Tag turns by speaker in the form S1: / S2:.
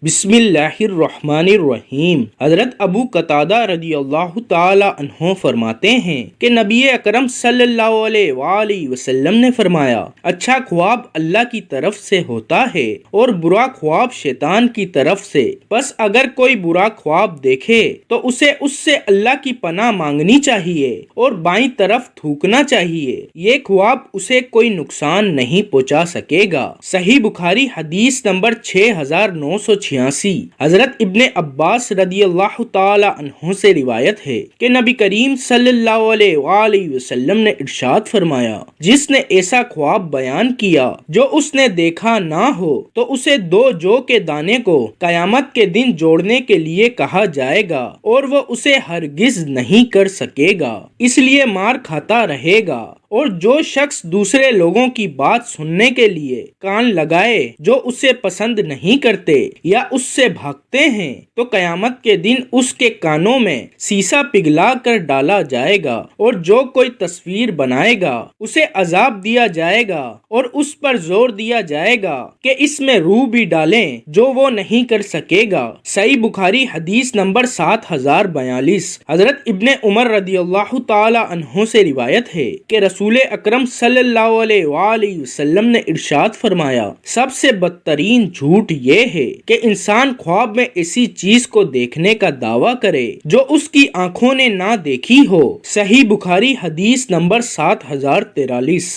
S1: بسم اللہ الرحمن الرحیم۔ حضرت ابو قتادہ رضی اللہ تعالی عنہ فرماتے ہیں کہ نبی اکرم صلی اللہ علیہ وآلہ وسلم نے فرمایا، اچھا خواب اللہ کی طرف سے ہوتا ہے اور برا خواب شیطان کی طرف سے، بس اگر کوئی برا خواب دیکھے تو اسے اس سے اللہ کی پناہ مانگنی چاہیے اور بائیں طرف تھوکنا چاہیے، یہ خواب اسے کوئی نقصان نہیں پہنچا سکے گا۔ صحیح بخاری حدیث نمبر 6986۔ حضرت ابن عباس رضی اللہ تعالی عنہ سے روایت ہے کہ نبی کریم صلی اللہ علیہ وآلہ وسلم نے ارشاد فرمایا، جس نے ایسا خواب بیان کیا جو اس نے دیکھا نہ ہو تو اسے 2 جو کے دانے کو قیامت کے دن جوڑنے کے لیے کہا جائے گا اور وہ اسے ہرگز نہیں کر سکے گا، اس لیے مار کھاتا رہے گا۔ اور جو شخص دوسرے لوگوں کی بات سننے کے لیے کان لگائے جو اسے پسند نہیں کرتے یا اس سے بھاگتے ہیں تو قیامت کے دن اس کے کانوں میں سیسا پگھلا کر ڈالا جائے گا، اور جو کوئی تصویر بنائے گا اسے عذاب دیا جائے گا اور اس پر زور دیا جائے گا کہ اس میں روح بھی ڈالیں جو وہ نہیں کر سکے گا۔ صحیح بخاری حدیث نمبر 7042۔ حضرت ابن عمر رضی اللہ تعالی عنہ سے روایت ہے کہ رسول اکرم صلی اللہ علیہ وآلہ وسلم نے ارشاد فرمایا، سب سے بدترین جھوٹ یہ ہے کہ انسان خواب میں ایسی چیز کو دیکھنے کا دعویٰ کرے جو اس کی آنکھوں نے نہ دیکھی ہو۔ صحیح بخاری حدیث نمبر 7043۔